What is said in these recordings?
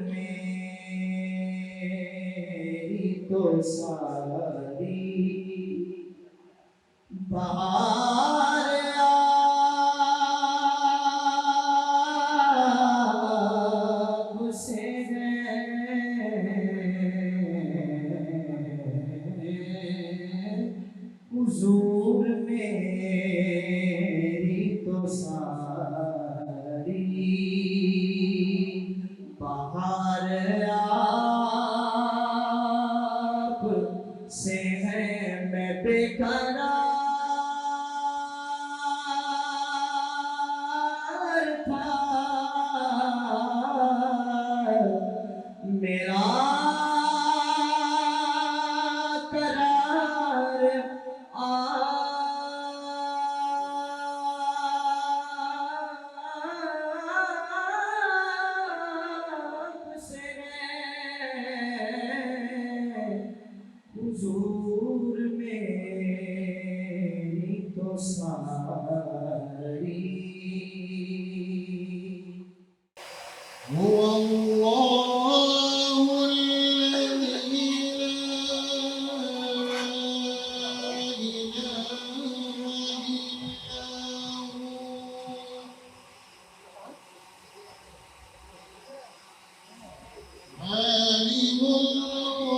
میری تو ساری بہار آپ سے ہے، حضور میری تو ساری بہار آپ سے ہے، میں بے قرار تھا، میرا قرار آپ سے ہے، حضور میری تو ساری هو الله الذي لا إله إلا هو عالم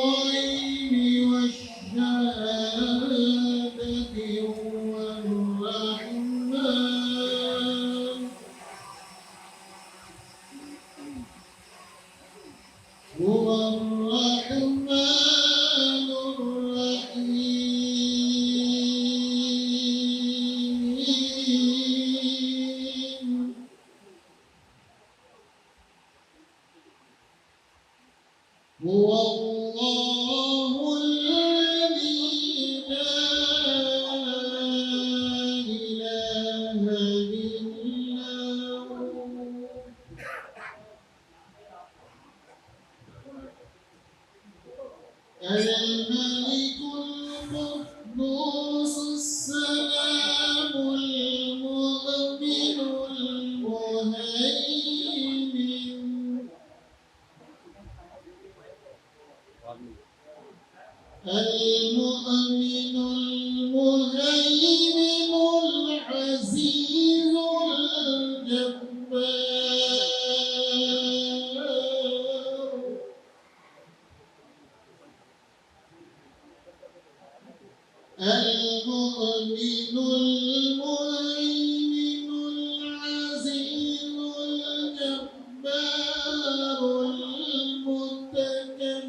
الغيب والشهادة هو الرحمن هو الرحمن الرحيم هو الله الذي لا إله إلا هو الملك القدوس السلام المؤمن المهيمن المؤمن المهيمن العزيز الجبار المؤمن المهيمن العزيز الجبار المتكبر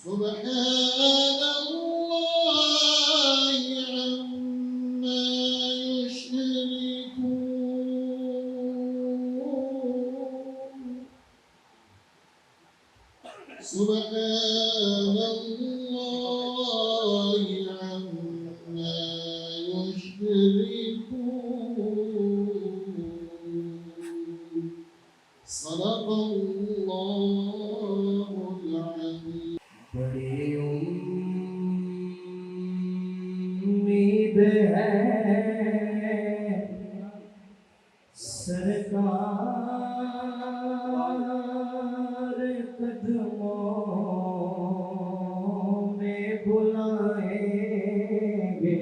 سبحان الله عما يشركون سبحان الله عما يشركون صدق الله العظيم بڑی امید ہے سرکار قدموں میں بلائیں گے،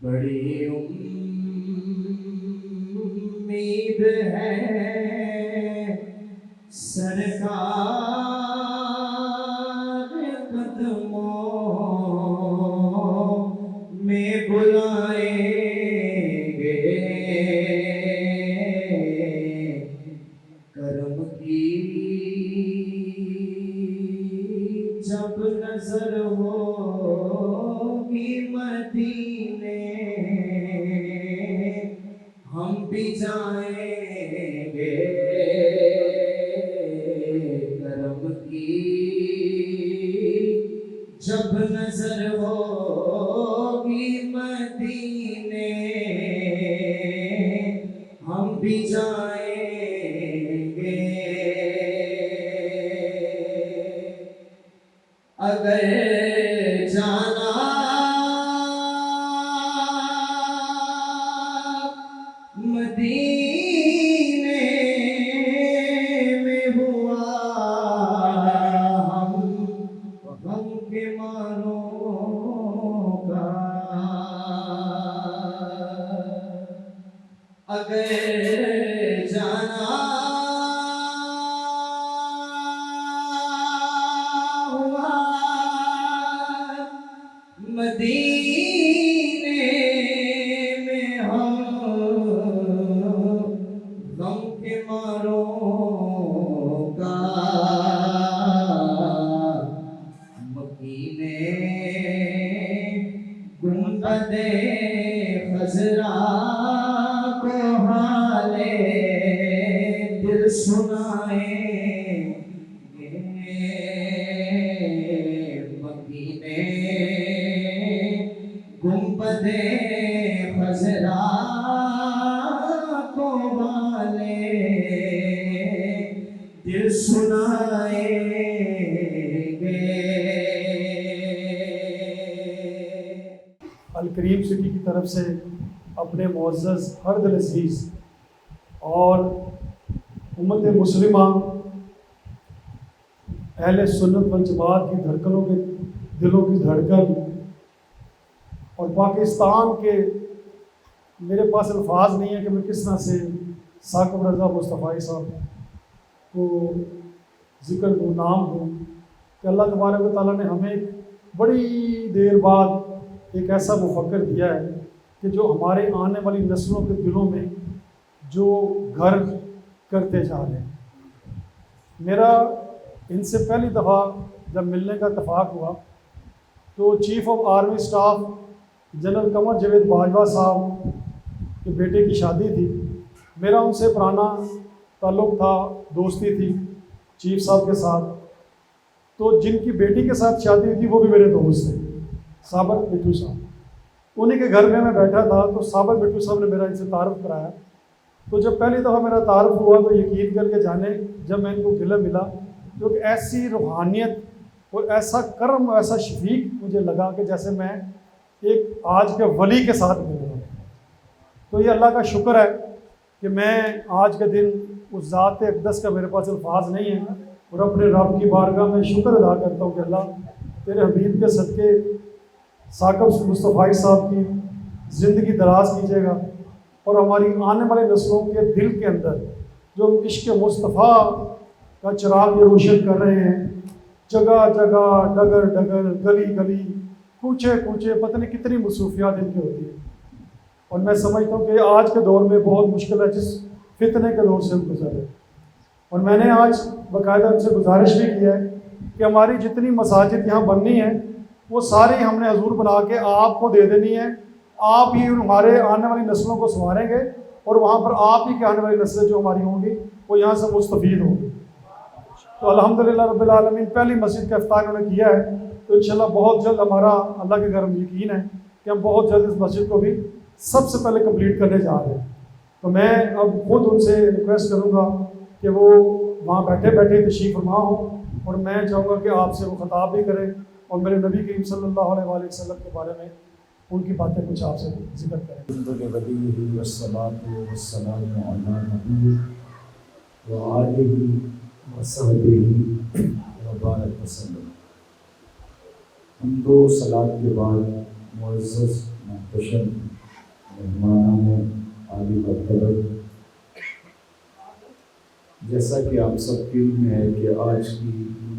بڑی امید ہے سرکار قدموں میں بلائیں گے، کرم کی جب نظر ہوگی مدینے ہم بھی جائیں گے، کرم کی جب نظر ہوگی مدینے ہم بھی جائیں گے، اگر جانا اگر جانا ہوا مدینے میں ہم غم کے ماروں کا مکینے گنبد خضرا کو حالے دل سنائیں گے مکینے گنبد خضرا کو حالے دل سنائیں گے۔ الکریم سٹی کی طرف سے اپنے معزز ہرد العزیز اور امت مسلمہ اہل سنت والجماعت کی دھڑکنوں کے دلوں کی دھڑکن اور پاکستان کے، میرے پاس الفاظ نہیں ہے کہ میں کس طرح سے ثاقب رضا مصطفی صاحب کو ذکر دوں، نام دوں، کہ اللہ تبارک و تعالیٰ نے ہمیں بڑی دیر بعد ایک ایسا مفکر دیا ہے کہ جو ہمارے آنے والی نسلوں کے دلوں میں جو گھر کرتے جا رہے ہیں۔ میرا ان سے پہلی دفعہ جب ملنے کا اتفاق ہوا تو chief of army staff general Qamar Javed Bajwa صاحب کے بیٹے کی شادی تھی۔ میرا ان سے پرانا تعلق تھا، دوستی تھی چیف صاحب کے ساتھ، تو جن کی بیٹی کے ساتھ شادی ہوئی تھی وہ بھی میرے دوست تھے، صابر بٹو صاحب۔ انہیں کے گھر میں بیٹھا تھا تو صابر بٹو صاحب نے میرا ان سے تعارف کرایا۔ تو جب پہلی دفعہ میرا تعارف ہوا تو یقین کر کے جانے، جب میں ان کو گلے ملا تو ایک ایسی روحانیت اور ایسا کرم، ایسا شفیق مجھے لگا کہ جیسے میں ایک آج کے ولی کے ساتھ مل رہا ہوں۔ تو یہ اللہ کا شکر ہے کہ میں آج کے دن اس ذات اقدس کا میرے پاس الفاظ نہیں ہے، اور اپنے رب کی بارگاہ میں شکر ادا کرتا ہوں کہ اللہ تیرے حبیب کے صدقے ثاقب مصطفی صاحب کی زندگی دراز کیجیے گا، اور ہماری آنے والی نسلوں کے دل کے اندر جو عشق مصطفیٰ کا چراغ یہ روشن کر رہے ہیں، جگہ جگہ، ڈگر ڈگر، گلی گلی، کوچے کوچے، پتہ نہیں کتنی مصروفیات ان کی ہوتی ہیں۔ اور میں سمجھتا ہوں کہ آج کے دور میں بہت مشکل ہے جس فتنے کے دور سے ہم گزر رہے ہیں۔ اور میں نے آج باقاعدہ ان سے گزارش بھی کی ہے کہ ہماری جتنی مساجد یہاں بننی ہیں وہ ساری ہم نے حضور بنا کے آپ کو دے دینی ہے، آپ ہی ہمارے آنے والی نسلوں کو سنواریں گے، اور وہاں پر آپ ہی کے آنے والی نسلیں جو ہماری ہوں گی وہ یہاں سے مستفید ہوں گی۔ تو الحمدللہ رب العالمین پہلی مسجد کا افتتاح انہوں نے کیا ہے، تو انشاءاللہ بہت جلد ہمارا اللہ کے گھر میں یقین ہے کہ ہم بہت جلد اس مسجد کو بھی سب سے پہلے کمپلیٹ کرنے جا رہے ہیں۔ تو میں اب خود ان سے ریکویسٹ کروں گا کہ وہ وہاں بیٹھے بیٹھے تشریف فرما ہوں، اور میں چاہوں گا کہ آپ سے وہ خطاب بھی کریں اور میرے نبی کریم صلی اللہ علیہ وآلہ وسلم کے بارے میں ان کی باتیں کچھ آپ سے ذکر کریں۔ والصلاة والسلام علی نبیہ وآلہ وصحبہ وبارک وسلم۔ حمد و صلاۃ کے بعد معزز محتشم مہمانان عالی مرتبہ، جیسا کہ آپ سب کے علم ہے کہ آج کی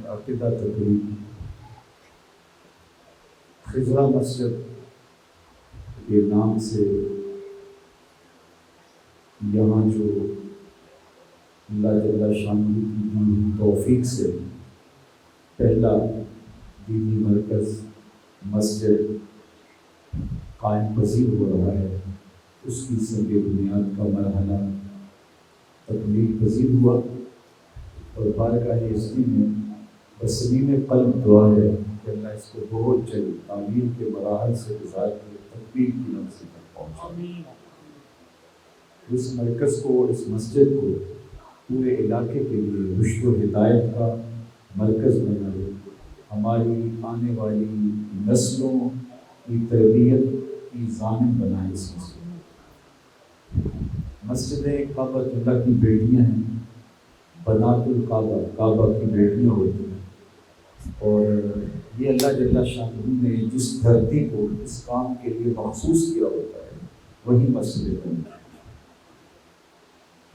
عقیدہ تقریب خضرا مسجد کے نام سے یہاں جو اللہ جل شانہ کی توفیق سے پہلا دینی مرکز مسجد قائم پذیر ہو رہا ہے، اس کی سنگ بنیاد کا مرحلہ تکمیل پذیر ہوا، اور بارگاہ اعظمی میں بصمیم قلب دعا ہے کہ اللہ اس کو بہت جلد تعمیر کے مراحل سے گزار کے تکمیل کی منزل تک پہنچائے۔ اس مرکز کو، اس مسجد کو پورے علاقے کے لیے رشد و ہدایت کا مرکز بنائے، ہماری آنے والی نسلوں کی تربیت کی ضامن بنائے۔ اس مسجدیں کعبہ اللہ کی بیٹیاں ہیں، بنات الکعبہ، کعبہ کی بیٹیاں ہوتی ہیں، اور یہ اللہ جل شانہ نے جس دھرتی کو اس کام کے لیے مخصوص کیا ہوتا ہے وہی مسجد ہے۔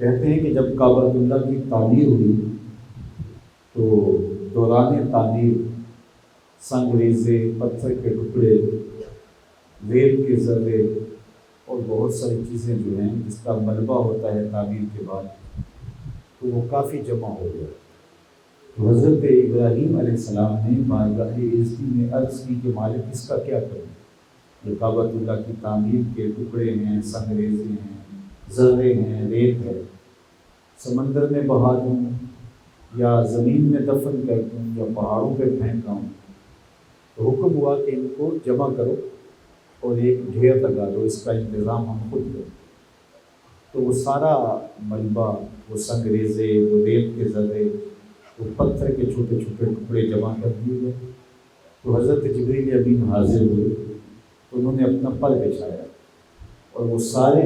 کہتے ہیں کہ جب کعبۃ اللہ کی تعمیر ہوئی تو دوران تعمیر سنگ ریزے، پتھر کے ٹکڑے، ریت کے ذرے اور بہت ساری چیزیں جو ہیں جس کا ملبہ ہوتا ہے تعمیر کے بعد، تو وہ کافی جمع ہو گیا۔ تو حضرت ابراہیم علیہ السلام نے بارگاہ عزتی میں عرض کی کہ مالک اس کا کیا کروں؟ یہ کعبۃ اللہ کی تعمیر کے ٹکڑے ہیں، سنگ ریزے ہیں، ذرے ہیں، ریت ہے، سمندر میں بہا دوں یا زمین میں دفن کر دوں یا پہاڑوں پہ پھینکا ہوں؟ تو حکم ہوا کہ ان کو جمع کرو اور ایک ڈھیر لگا دو، اس کا انتظام ہم خود کریں۔ تو وہ سارا ملبہ، وہ سنگ ریزے، وہ ریت کے ذرے، وہ پتھر کے چھوٹے چھوٹے ٹکڑے جمع کر دیے گئے۔ تو حضرت جبریل امین حاضر ہوئے تو انہوں نے اپنا پر بچھایا اور وہ سارے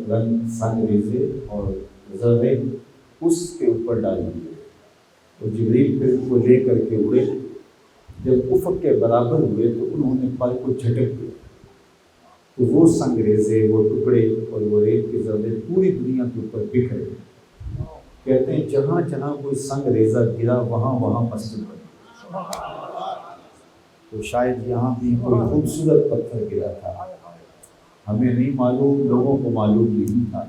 رنگ سنگ ریزے اور ذرے اس کے اوپر ڈال دیے۔ تو جبریل پھر ان کو لے کر کے اڑے، جب افق کے برابر ہوئے تو انہوں نے پر کو جھٹک دیا، تو وہ سنگ ریزے، وہ ٹکڑے اور وہ ریت کے ذرے پوری دنیا کے اوپر بکھر گئے۔ کہتے ہیں جہاں جہاں کوئی سنگ ریزہ گرا وہاں وہاں مسجد بنی۔ تو شاید یہاں بھی کوئی خوبصورت پتھر گرا تھا، ہمیں نہیں معلوم، لوگوں کو معلوم نہیں تھا۔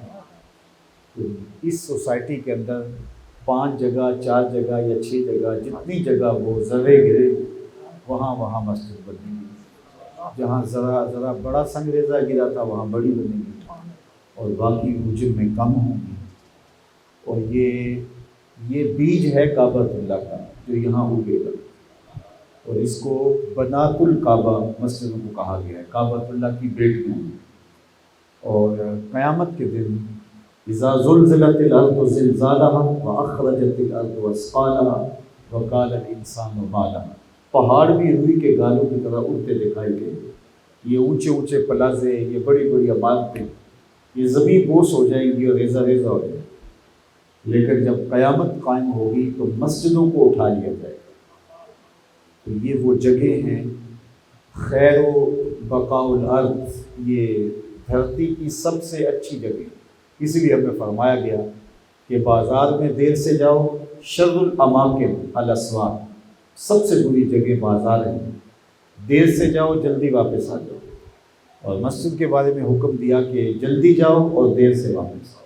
تو اس سوسائٹی کے اندر 5 جگہ، 4 جگہ یا 6 جگہ، جتنی جگہ وہ ذرے گرے وہاں وہاں مسجد بنی۔ جہاں ذرا بڑا سنگ ریزہ گرا تھا وہاں بڑی بنے گی اور باقی حجم میں کم ہوں گی۔ اور یہ بیج ہے کعبۃ اللہ کا جو یہاں اگے گا، اور اس کو بنات الکعبہ مسجدوں کو کہا گیا ہے، کعبۃ اللہ کی بیٹیاں۔ اور قیامت کے دن اذا زلزلت الارض زلزالها واخرجت الارض اثقالها وقال الانسان ما لها، پہاڑ بھی روئی کے گالوں کی طرح اڑتے دکھائی دے، یہ اونچے اونچے پلازے، یہ بڑی بڑی عمارتیں، یہ زمین بوس ہو جائیں گی اور ریزہ ریزہ ہو جائے گی۔ لیکن جب قیامت قائم ہوگی تو مسجدوں کو اٹھا لیا جائے گا۔ تو یہ وہ جگہ ہیں، خیر و بقاء الارض، یہ دھرتی کی سب سے اچھی جگہ، اس لیے ہمیں فرمایا گیا کہ بازار میں دیر سے جاؤ، شر الاماکن الاسواق، سب سے بری جگہ بازار ہے، دیر سے جاؤ جلدی واپس آ جاؤ۔ اور مسجد کے بارے میں حکم دیا کہ جلدی جاؤ اور دیر سے واپس آؤ۔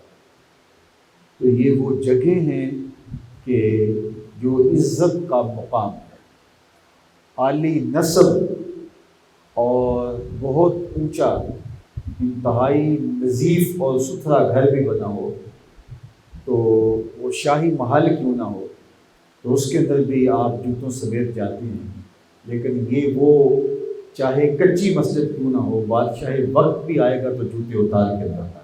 تو یہ وہ جگہ ہیں کہ جو عزت کا مقام ہے، عالی نسب اور بہت اونچا، انتہائی نظیف اور ستھرا گھر بھی بنا ہو، تو وہ شاہی محل کیوں نہ ہو، تو اس کے اندر بھی آپ جوتوں سمیت جاتے ہیں۔ لیکن یہ وہ چاہے کچی مسجد کیوں نہ ہو، بادشاہ وقت بھی آئے گا تو جوتے اتار کے اندر آئے گا۔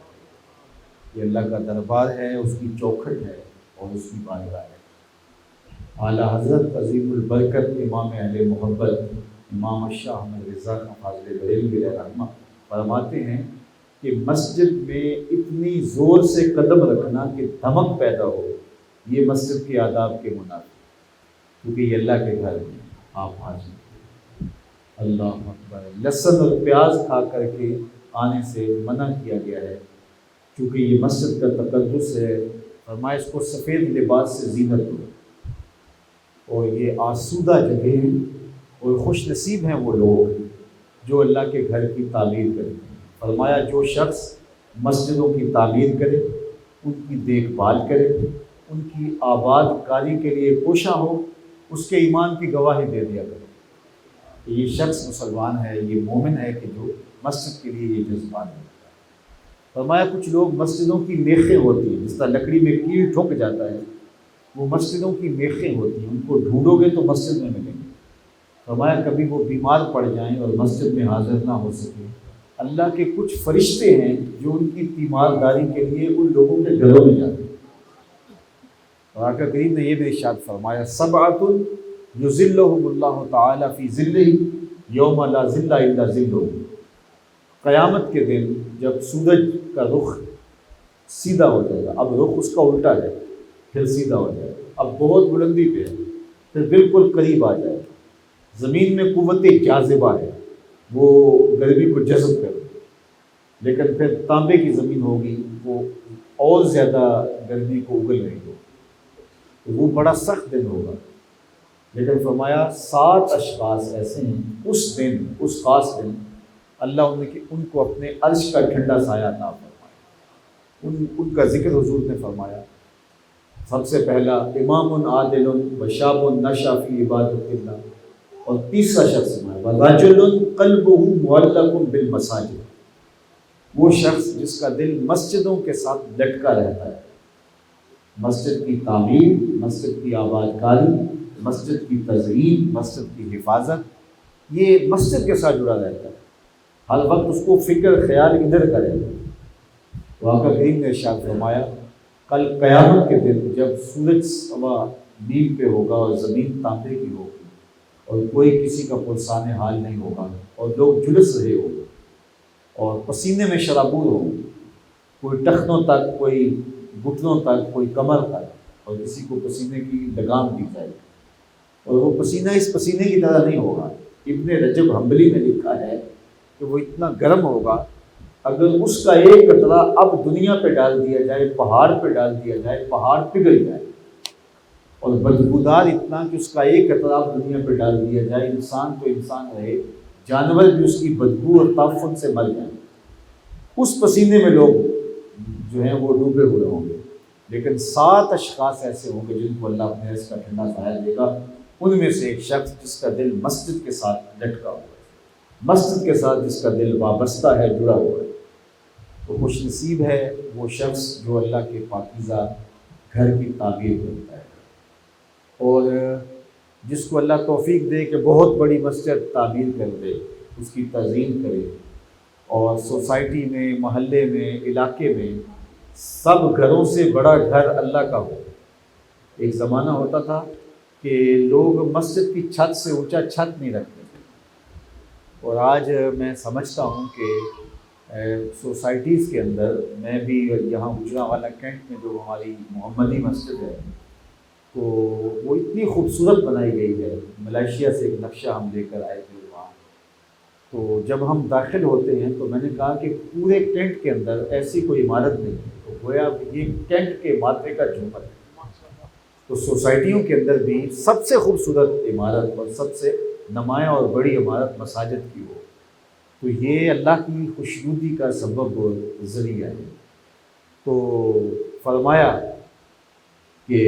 یہ اللہ کا دربار ہے، اس کی چوکھٹ ہے اور اس کی بارگاہ ہے۔ اعلیٰ حضرت عظیم البرکت امام اہل محبت امام شاہ احمد رضا خان فاضل بریلوی علیہ رحمہ فرماتے ہیں کہ مسجد میں اتنی زور سے قدم رکھنا کہ دھمک پیدا ہو، یہ مسجد کے آداب کے منافق، کیونکہ یہ اللہ کے گھر میں آپ حاضر۔ اللہ اکبر۔ لہسن اور پیاز کھا کر کے آنے سے منع کیا گیا ہے، کیونکہ یہ مسجد کا تقدس ہے۔ فرمایا اس کو سفید لباس سے زینت دو۔ اور یہ آسودہ جگہ ہیں اور خوش نصیب ہیں وہ لوگ جو اللہ کے گھر کی تعمیر کریں۔ فرمایا جو شخص مسجدوں کی تعمیر کرے، ان کی دیکھ بھال کرے، ان کی آباد کاری کے لیے کوشاں ہو، اس کے ایمان کی گواہی دے دیا کرے کہ یہ شخص مسلمان ہے، یہ مومن ہے کہ جو مسجد کے لیے یہ جذبات ہے۔ فرمایا کچھ لوگ مسجدوں کی میخیں ہوتی ہیں، جس طرح لکڑی میں کیل ٹھک جاتا ہے، وہ مسجدوں کی میخیں ہوتی ہیں، ان کو ڈھونڈو گے تو مسجد میں ملیں گے۔ فرمایا کبھی وہ بیمار پڑ جائیں اور مسجد میں حاضر نہ ہو سکے، اللہ کے کچھ فرشتے ہیں جو ان کی تیمارداری کے لیے ان لوگوں کے گھروں میں جاتے ہیں۔ اور آقا کریم نے یہ بھی ارشاد فرمایا سبعۃ یظلھم اللہ تعالی فی ظلہ یوم لا ظل الا ظلہ۔ قیامت کے دن جب سورج کا رخ سیدھا ہو جائے گا، اب رخ اس کا الٹا ہے، پھر سیدھا ہو جائے گا، اب بہت بلندی پہ ہے، پھر بالکل قریب آ جائے گا، زمین میں قوت جاذبہ ہے، وہ گرمی کو جذب کرے، لیکن پھر تانبے کی زمین ہوگی، وہ اور زیادہ گرمی کو اگل رہی ہو، تو وہ بڑا سخت دن ہوگا۔ لیکن فرمایا 7 اشخاص ایسے ہیں اس دن، اس خاص دن اللہ ان کو اپنے عرش کا ٹھنڈا سایہ عطا فرمائے۔ ان کا ذکر حضور نے فرمایا۔ سب سے پہلا امام عادل و شاب نشا فی عبادت اللہ، اور تیسرا شخص وَرَجُلٌ قَلْبُهُ مُعَلَّقٌ بِالْمَسَاجِدِ، وہ شخص جس کا دل مسجدوں کے ساتھ لٹکا رہتا ہے، مسجد کی تعمیر، مسجد کی آباد کاری، مسجد کی تزئین، مسجد کی حفاظت، یہ مسجد کے ساتھ جڑا رہتا ہے، ہر وقت اس کو فکر خیال ادھر کرے۔ تو آقا کریم نے ارشاد فرمایا کل قیامت کے دن جب سورج سوا نیم پہ ہوگا اور زمین تانبے کی ہوگی اور کوئی کسی کا پرسان حال نہیں ہوگا اور لوگ جلس رہے ہوں گے اور پسینے میں شرابور ہوں گے، کوئی ٹخنوں تک، کوئی گھٹنوں تک، کوئی کمر تک، اور کسی کو پسینے کی لگام دی جائے گی، اور وہ پسینہ اس پسینے کی طرح نہیں ہوگا۔ ابن رجب حنبلی نے لکھا ہے کہ وہ اتنا گرم ہوگا، اگر اس کا ایک قطرہ اب دنیا پہ ڈال دیا جائے، پہاڑ پہ ڈال دیا جائے، پہاڑ پگھل جائے، اور بدبودار اتنا کہ اس کا ایک قطرہ اب دنیا پہ ڈال دیا جائے، انسان تو انسان رہے، جانور بھی اس کی بدبو اور تعفن سے مر جائیں، اس پسینے میں لوگ جو ہیں وہ ڈوبے ہوئے ہوں گے۔ لیکن 7 اشخاص ایسے ہوں گے جن کو اللہ اپنے عرش کا ٹھنڈا سایہ دے گا، ان میں سے ایک شخص جس کا دل مسجد کے ساتھ لٹکا ہوا ہے، مسجد کے ساتھ جس کا دل وابستہ ہے، جڑا ہوا ہے، تو خوش نصیب ہے وہ شخص جو اللہ کے پاکیزہ گھر کی تعمیر کرتا ہے، اور جس کو اللہ توفیق دے کہ بہت بڑی مسجد تعمیر کر دے، اس کی تزئین کرے، اور سوسائٹی میں، محلے میں، علاقے میں سب گھروں سے بڑا گھر اللہ کا ہو۔ ایک زمانہ ہوتا تھا کہ لوگ مسجد کی چھت سے اونچا چھت نہیں رکھتے تھے، اور آج میں سمجھتا ہوں کہ سوسائٹیز کے اندر، میں بھی یہاں اجرا والا کینٹ میں جو ہماری محمدی مسجد ہے، تو وہ اتنی خوبصورت بنائی گئی ہے، ملائیشیا سے ایک نقشہ ہم لے کر آئے تھے وہاں، تو جب ہم داخل ہوتے ہیں تو میں نے کہا کہ پورے ٹینٹ کے اندر ایسی کوئی عمارت نہیں ہے، تو گویا یہ ٹینٹ کے ماتھے کا جھومر ہے۔ تو سوسائٹیوں کے اندر بھی سب سے خوبصورت عمارت اور سب سے نمایاں اور بڑی عمارت مساجد کی ہو، تو یہ اللہ کی خوشنودی کا سبب اور ذریعہ ہے۔ تو فرمایا کہ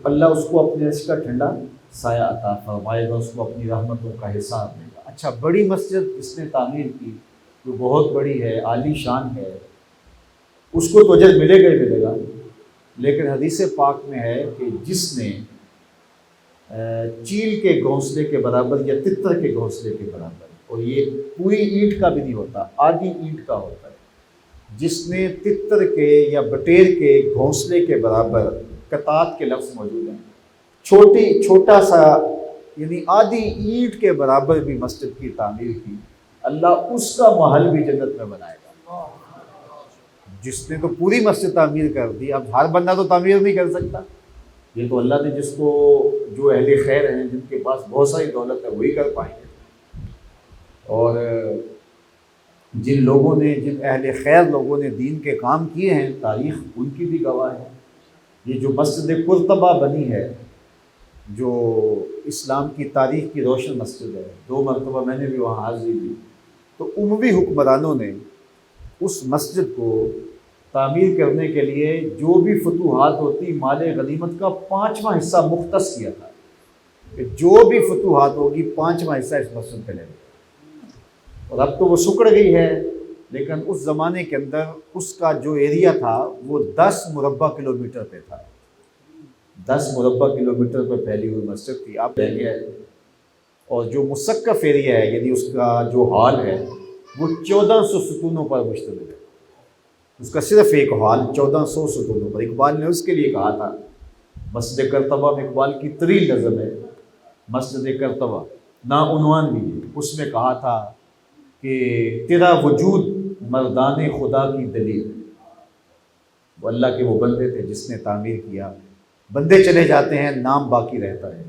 اللہ اس کو اپنے عرش کا ٹھنڈا سایہ عطا فرمائے گا، اس کو اپنی رحمتوں کا حصہ دے گا۔ اچھا، بڑی مسجد جس نے تعمیر کی، جو بہت بڑی ہے، عالی شان ہے، اس کو تو اجر ملے گا ہی ملے گا، لیکن حدیث پاک میں ہے کہ جس نے چیل کے گھونسلے کے برابر یا تتر کے گھونسلے کے برابر، اور یہ پوری اینٹ کا بھی نہیں ہوتا، آدھی اینٹ کا ہوتا ہے، جس نے تتر کے یا بٹیر کے گھونسلے کے برابر، قطعات کے لفظ موجود ہیں، چھوٹا سا یعنی آدھی اینٹ کے برابر بھی مسجد کی تعمیر کی، اللہ اس کا محل بھی جنت میں بنائے گا۔ جس نے تو پوری مسجد تعمیر کر دی، اب ہر بندہ تو تعمیر نہیں کر سکتا، یہ تو اللہ نے جس کو، جو اہل خیر ہیں، جن کے پاس بہت ساری دولت ہے، وہی کر پائیں گے، اور جن لوگوں نے، جن اہل خیر لوگوں نے دین کے کام کیے ہیں، تاریخ ان کی بھی گواہ ہے۔ یہ جو مسجد قرطبہ بنی ہے، جو اسلام کی تاریخ کی روشن مسجد ہے، 2 مرتبہ میں نے بھی وہاں حاضری دی، تو اموی حکمرانوں نے اس مسجد کو تعمیر کرنے کے لیے جو بھی فتوحات ہوتی، مال غنیمت کا 5واں حصہ مختص کیا تھا، کہ جو بھی فتوحات ہوگی 5واں حصہ اس مسجد پہ لے گا، اور اب تو وہ سکڑ گئی ہے، لیکن اس زمانے کے اندر اس کا جو ایریا تھا وہ 10 مربع کلومیٹر پہ تھا، 10 مربع کلومیٹر پہ پھیلی ہوئی مسجد تھی، اب رہ گیا ہے۔ اور جو مسقف ایریا ہے، یعنی اس کا جو ہال ہے، وہ 1400 ستونوں پر مشتمل ہے، اس کا صرف ایک ہال 1400 ستونوں پر۔ اقبال نے اس کے لیے کہا تھا، مسجد کرتبہ میں اقبال کی طویل نظم ہے، مسجد کرتبہ نا عنوان بھی ہے، اس میں کہا تھا کہ تیرا وجود مردان خدا کی دلیل، وہ اللہ کے وہ بندے تھے جس نے تعمیر کیا، بندے چلے جاتے ہیں، نام باقی رہتا ہے،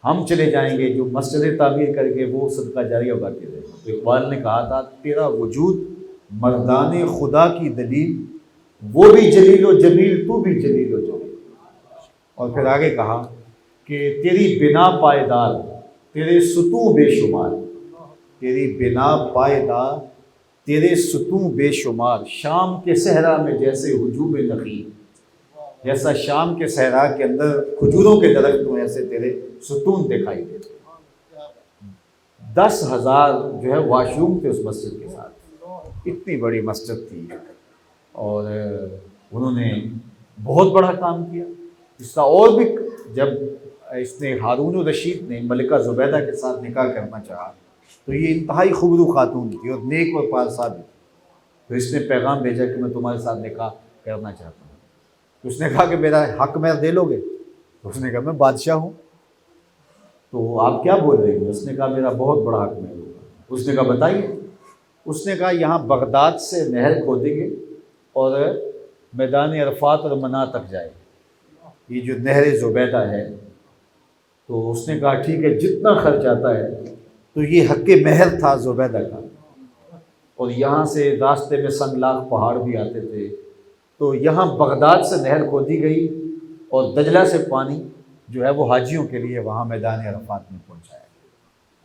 ہم چلے جائیں گے، جو مسجد تعمیر کر کے وہ صدقہ جاریہ باقی رہے گا۔ تو اقبال نے کہا تھا تیرا وجود مردان خدا کی دلیل، وہ بھی جلیل و جمیل، تو بھی جلیل و جمیل۔ اور پھر آگے کہا کہ تیری بنا پائیدار، تیرے ستون بے شمار، تیری بنا پائیدار، تیرے ستون بے شمار، شام کے صحرا میں جیسے ہجوم نخیل، جیسا شام کے صحرا کے اندر کھجوروں کے درخت ہوں ایسے تیرے ستون دکھائی دیتے۔ 10,000 جو ہے واش روم تھے اس مسجد کے ساتھ، اتنی بڑی مسجد تھی، اور انہوں نے بہت بڑا کام کیا۔ اس کا اور بھی جب اس نے ہارون الرشید نے ملکہ زبیدہ کے ساتھ نکاح کرنا چاہا تو یہ انتہائی خوبرو خاتون تھی اور نیک اور پارسا بھی تھی، تو اس نے پیغام بھیجا کہ میں تمہارے ساتھ نکاح کرنا چاہتا ہوں۔ تو اس نے کہا کہ میرا حق میں دے لو گے؟ تو اس نے کہا میں بادشاہ ہوں۔ تو آپ کیا بول رہے ہیں؟ اس نے کہا میرا بہت بڑا حق میں ہوگا۔ اس نے کہا بتائیے؟ اس نے کہا یہاں بغداد سے نہر کھودیں گے اور میدان عرفات اور منا تک جائے، یہ جو نہر زبیدہ ہے۔ تو اس نے کہا ٹھیک ہے، جتنا خرچ آتا ہے۔ تو یہ حق مہر تھا زبیدہ کا، اور یہاں سے راستے میں سنگلاخ پہاڑ بھی آتے تھے، تو یہاں بغداد سے نہر کھودی گئی اور دجلہ سے پانی جو ہے وہ حاجیوں کے لیے وہاں میدان عرفات میں پہنچایا گیا۔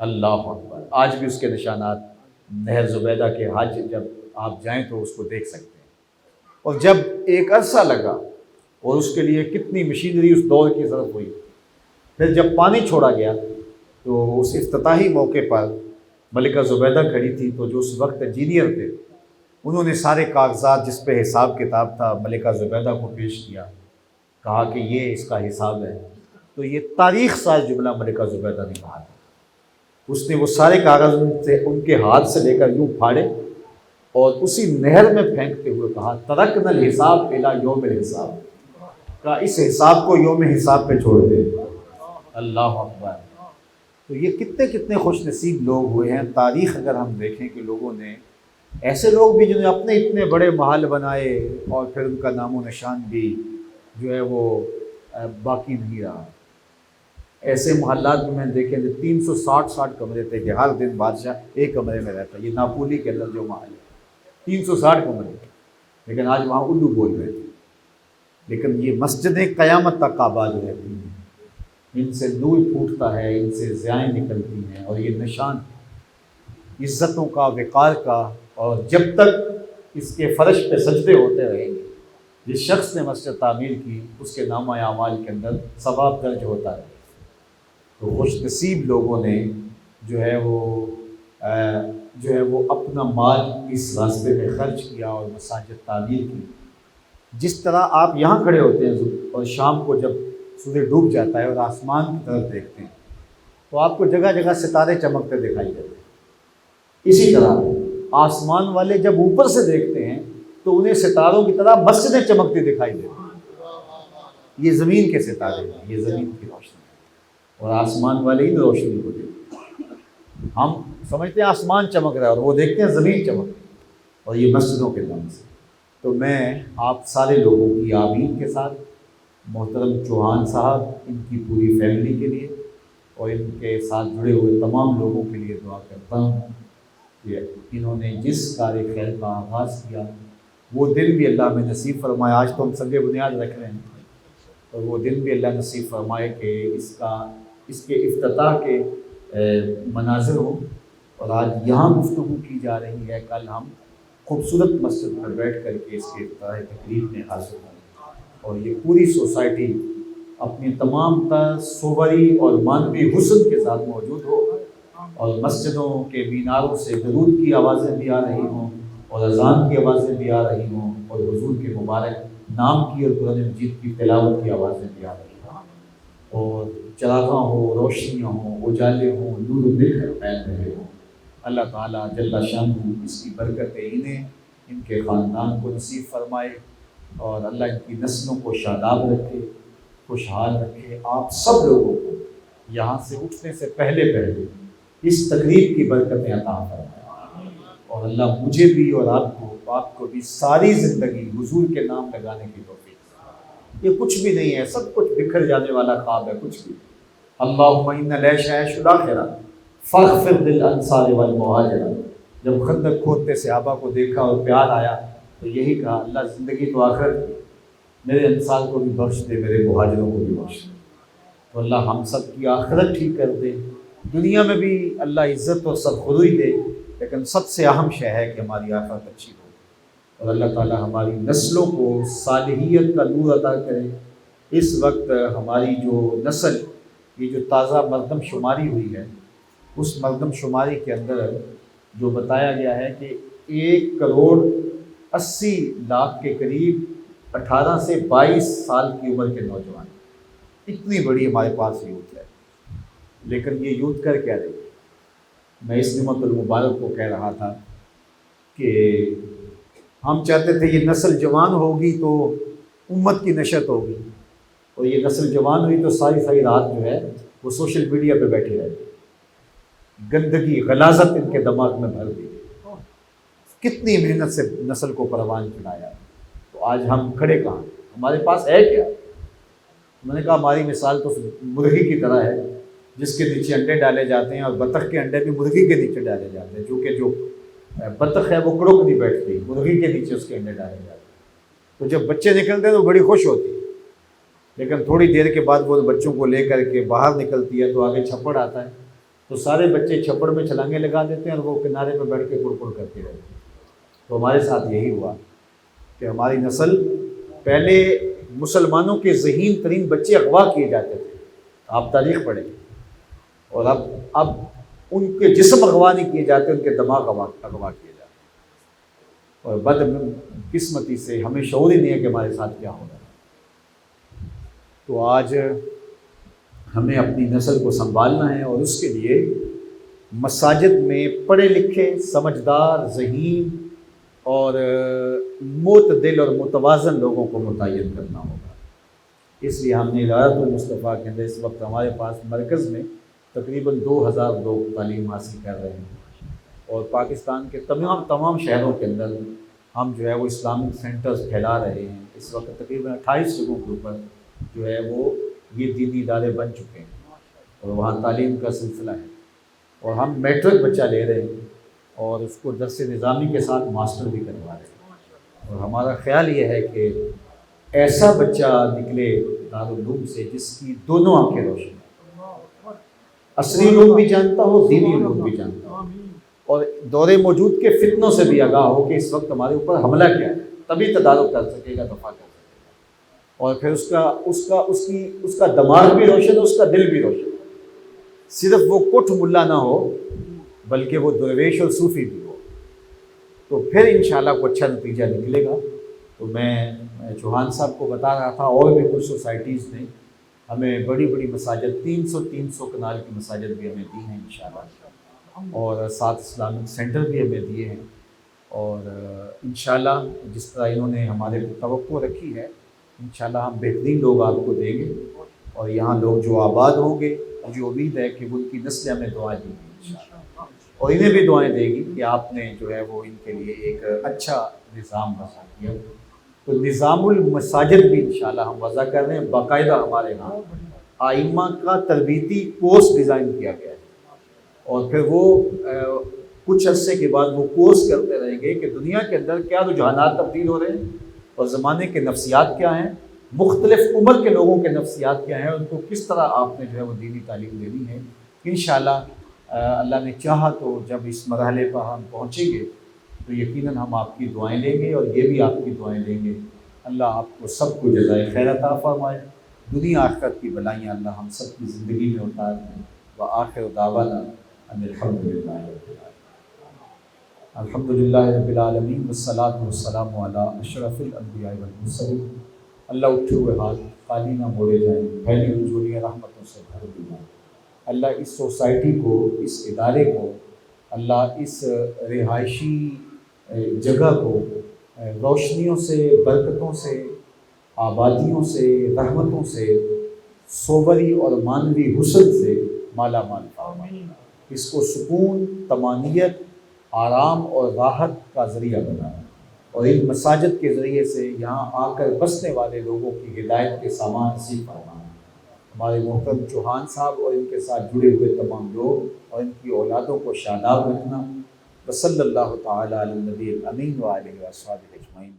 اللہ اکبر! آج بھی اس کے نشانات نہر زبیدہ کے، حج جب آپ جائیں تو اس کو دیکھ سکتے ہیں۔ اور جب ایک عرصہ لگا اور اس کے لیے کتنی مشینری اس دور کی ضرورت ہوئی، پھر جب پانی چھوڑا گیا تو اس افتتاحی موقع پر ملکہ زبیدہ کھڑی تھی، تو جو اس وقت انجینئر تھے انہوں نے سارے کاغذات جس پہ حساب کتاب تھا ملکہ زبیدہ کو پیش کیا، کہا کہ یہ اس کا حساب ہے۔ تو یہ تاریخ ساز جملہ ملکہ زبیدہ نے کہا تھا۔ اس نے وہ سارے کاغذ ان کے ہاتھ سے لے کر یوں پھاڑے اور اسی نہر میں پھینکتے ہوئے کہا ترکنا الحساب الی یوم الحساب، کہا اس حساب کو یوم حساب پہ چھوڑ دے۔ اللہ اکبر! تو یہ کتنے خوش نصیب لوگ ہوئے ہیں۔ تاریخ اگر ہم دیکھیں کہ لوگوں نے، ایسے لوگ بھی جنہوں نے اپنے اتنے بڑے محل بنائے اور پھر ان کا نام و نشان بھی جو ہے وہ باقی نہیں رہا۔ ایسے محلات میں دیکھیں 360 کمرے تھے کہ ہر دن بادشاہ ایک کمرے میں رہتا۔ یہ ناپولی کے اندر جو محل ہے 360 کمرے، لیکن آج وہاں اردو بول رہے تھے۔ لیکن یہ مسجدیں قیامت تک آباد رہتی ہیں، ان سے نور پھوٹتا ہے، ان سے ضیائیں نکلتی ہیں، اور یہ نشان عزتوں کا، وقار کا، اور جب تک اس کے فرش پہ سجدے ہوتے رہیں گے، جس شخص نے مسجد تعمیر کی اس کے نامہ اعمال کے اندر ثواب درج ہوتا ہے۔ تو خوش نصیب لوگوں نے جو ہے وہ اپنا مال اس راستے میں خرچ کیا اور مساجد تعمیر کی۔ جس طرح آپ یہاں کھڑے ہوتے ہیں اور شام کو جب سورج ڈوب جاتا ہے اور آسمان کی طرف دیکھتے ہیں تو آپ کو جگہ جگہ ستارے چمکتے دکھائی دیتے ہیں، اسی طرح آسمان والے جب اوپر سے دیکھتے ہیں تو انہیں ستاروں کی طرح مسجدیں چمکتی دکھائی دیتی ہیں۔ یہ زمین کے ستارے ہیں، یہ زمین کی روشنی ہے، اور آسمان والے ان روشنی کو دیکھتے ہیں۔ ہم سمجھتے ہیں آسمان چمک رہا ہے اور وہ دیکھتے ہیں زمین چمک رہی ہے، اور یہ مسجدوں کے نام سے۔ تو میں آپ سارے لوگوں کی آمین کے ساتھ، محترم چوہان صاحب، ان کی پوری فیملی کے لیے اور ان کے ساتھ جڑے ہوئے تمام لوگوں کے لیے دعا کرتا ہوں کہ انہوں نے جس کار خیر کا آغاز کیا وہ دن بھی اللہ میں نصیب فرمائے۔ آج تو ہم سنگ بنیاد رکھ رہے ہیں، اور وہ دن بھی اللہ نصیب فرمائے کہ اس کے افتتاح کے مناظر ہوں۔ اور آج یہاں گفتگو کی جا رہی ہے، کل ہم خوبصورت مسجد میں بیٹھ کر کے اس کے افتتاح تقریب میں حاضر ہوں، اور یہ پوری سوسائٹی اپنی تمام تر صوری اور معنوی حسن کے ساتھ موجود ہو، اور مسجدوں کے میناروں سے درود کی آوازیں بھی آ رہی ہوں اور اذان کی آوازیں بھی آ رہی ہوں، اور حضور کے مبارک نام کی اور قرآن مجید کی تلاوت کی آوازیں بھی آ رہی ہوں، اور چراغاں ہوں، روشنیاں ہوں، اجالے ہوں، نور و نکھر پھیل رہے ہوں۔ اللہ تعالیٰ جل شانہ اس کی برکتیں انہیں، ان کے خاندان کو نصیب فرمائے، اور اللہ ان کی نسلوں کو شاداب رکھے، خوشحال رکھے۔ آپ سب لوگوں کو یہاں سے اٹھنے سے پہلے اس تقریب کی برکتیں عطا فرمائے، اور اللہ مجھے بھی اور آپ کو بھی ساری زندگی حضور کے نام لگانے کی توفیق۔ یہ کچھ بھی نہیں ہے، سب کچھ بکھر جانے والا خواب ہے، کچھ بھی۔ اللہم ان العیش عیش الاخرہ فاغفر للانصار والمہاجرین جب خندق کھودتے صحابہ کو دیکھا اور پیار آیا تو یہی کہا اللہ زندگی تو آخرت کی، میرے انصار کو بھی بخش دے، میرے مہاجروں کو بھی بخش دے۔ تو اللہ ہم سب کی آخرت ٹھیک کر دے، دنیا میں بھی اللہ عزت اور سرخروئی دے، لیکن سب سے اہم شے ہے کہ ہماری آخرت اچھی ہو، اور اللہ تعالی ہماری نسلوں کو صالحیت کا نور عطا کرے۔ اس وقت ہماری جو نسل، یہ جو تازہ مردم شماری ہوئی ہے، اس مردم شماری کے اندر جو بتایا گیا ہے کہ 1,80,00,000 کے قریب 18 سے 22 سال کی عمر کے نوجوان، اتنی بڑی ہمارے پاس یوتھ ہے، لیکن یہ یوتھ کر کیا رہی ہے؟ میں اس نعمت المبارک کو کہہ رہا تھا کہ ہم چاہتے تھے یہ نسل جوان ہوگی تو امت کی نشت ہوگی، اور یہ نسل جوان ہوئی تو ساری ساری رات جو ہے وہ سوشل میڈیا پہ بیٹھے رہے، گندگی غلاظت ان کے دماغ میں بھر دی، کتنی محنت سے نسل کو پروان چڑھایا، تو آج ہم کھڑے کہاں؟ ہمارے پاس ہے کیا؟ میں نے کہا ہماری مثال تو مرغی کی طرح ہے جس کے نیچے انڈے ڈالے جاتے ہیں، اور بطخ کے انڈے بھی مرغی کے نیچے ڈالے جاتے ہیں، چونکہ جو بطخ ہے وہ کڑک نہیں بیٹھتی، مرغی کے نیچے اس کے انڈے ڈالے جاتے ہیں، تو جب بچے نکلتے ہیں تو بڑی خوش ہوتی ہے، لیکن تھوڑی دیر کے بعد وہ بچوں کو لے کر کے باہر نکلتی ہے تو آگے چھپڑ آتا ہے، تو سارے بچے چھپڑ میں چھلانگیں لگا دیتے ہیں اور وہ کنارے پہ بیٹھ کے کڑ کڑ کرتے رہتے ہیں۔ تو ہمارے ساتھ یہی ہوا کہ ہماری نسل، پہلے مسلمانوں کے ذہین ترین بچے اغوا کیے جاتے تھے، آپ تاریخ پڑھیں، اور اب ان کے جسم اغوا نہیں کیے جاتے، ان کے دماغ اغوا کیے جاتے ہیں، اور بد قسمتی سے ہمیں شعور ہی نہیں ہے کہ ہمارے ساتھ کیا ہو رہا ہے۔ تو آج ہمیں اپنی نسل کو سنبھالنا ہے، اور اس کے لیے مساجد میں پڑھے لکھے، سمجھدار، ذہین اور معتدل اور متوازن لوگوں کو متعین کرنا ہوگا۔ اس لیے ہم نے ادارۃ المصطفیٰ کے اندر اس وقت ہمارے پاس مرکز میں تقریباً 2,000 لوگ تعلیم حاصل کر رہے ہیں، اور پاکستان کے تمام شہروں کے اندر ہم جو ہے وہ اسلامک سینٹرز پھیلا رہے ہیں۔ اس وقت تقریباً 28 جگہوں کے اوپر جو ہے وہ یہ دینی ادارے بن چکے ہیں، اور وہاں تعلیم کا سلسلہ ہے، اور ہم میٹرک بچہ لے رہے ہیں اور اس کو درس نظامی کے ساتھ ماسٹر بھی کروا رہے ہیں، اور ہمارا خیال یہ ہے کہ ایسا بچہ نکلے دارالعلوم سے جس کی دونوں آنکھیں روشن ہوں، عصری علوم بھی جانتا ہو، دینی علوم بھی جانتا ہو، اور دور موجود کے فتنوں سے بھی آگاہ ہو کہ اس وقت ہمارے اوپر حملہ کیا ہے، تبھی تدارک کر سکے گا، دفاع کر سکے گا، اور پھر اس کا دماغ بھی روشن ہو، اس کا دل بھی روشن، صرف وہ کٹھ ملا نہ ہو بلکہ وہ درویش اور صوفی بھی ہو، تو پھر انشاءاللہ کوئی اچھا نتیجہ نکلے گا۔ تو میں چوہان صاحب کو بتا رہا تھا، اور بھی کچھ سوسائٹیز نے ہمیں بڑی بڑی مساجد، 300 کنال کی مساجد بھی ہمیں دی ہیں انشاءاللہ، اور 7 اسلامک سینٹر بھی ہمیں دیے ہیں، اور انشاءاللہ جس طرح انہوں نے ہمارے توقع رکھی ہے، انشاءاللہ ہم بہترین لوگ آپ کو دیں گے، اور یہاں لوگ جو آباد ہوں گے، مجھے امید ہے کہ ان کی نسلیں ہمیں دعائیں دیں گی انشاءاللہ، اور انہیں بھی دعائیں دے گی کہ آپ نے جو ہے وہ ان کے لیے ایک اچھا نظام وضع کیا۔ تو نظام المساجد بھی انشاءاللہ ہم وضع کر رہے ہیں، باقاعدہ ہمارے ہاں آئمہ کا تربیتی کورس ڈیزائن کیا گیا ہے، اور پھر وہ کچھ عرصے کے بعد وہ کورس کرتے رہیں گے کہ دنیا کے اندر کیا رجحانات تبدیل ہو رہے ہیں، اور زمانے کے نفسیات کیا ہیں، مختلف عمر کے لوگوں کے نفسیات کیا ہیں، ان کو کس طرح آپ نے جو ہے وہ دینی تعلیم دینی ہے۔ انشاءاللہ اللہ نے چاہا تو جب اس مرحلے پر ہم پہنچیں گے تو یقیناً ہم آپ کی دعائیں لیں گے، اور یہ بھی آپ کی دعائیں لیں گے۔ اللہ آپ کو سب کو جزائے خیر عطا فرمائے، دنیا آخرت کی بلائیاں اللہ ہم سب کی زندگی میں اتار دیں۔ وآخر دعوانا ان الحمدللہ رب العالمین، الحمدللہ رب العالمین، والصلاۃ والسلام علی اشرف الانبیاء والمرسلین۔ اللہ اٹھے ہوئے ہاتھ خالی نہ موڑے جائیں، پھیلی ہوئی جھولیاں رحمتوں سے بھر دی جائیں۔ اللہ اس سوسائٹی کو، اس ادارے کو، اللہ اس رہائشی جگہ کو روشنیوں سے، برکتوں سے، آبادیوں سے، رحمتوں سے، صوبری اور معنوی حسن سے مالا مال فرمائے، اس کو سکون، طمانینت، آرام اور راحت کا ذریعہ بنائے، اور ان مساجد کے ذریعے سے یہاں آ کر بسنے والے لوگوں کی ہدایت کے سامان نصیب فرمائے۔ ہمارے محترم چوہان صاحب اور ان کے ساتھ جڑے ہوئے تمام لوگ اور ان کی اولادوں کو شاداب رکھنا، وصلی اللہ تعالی علی النبی الامین وآلہ وصحبہ اجمعین.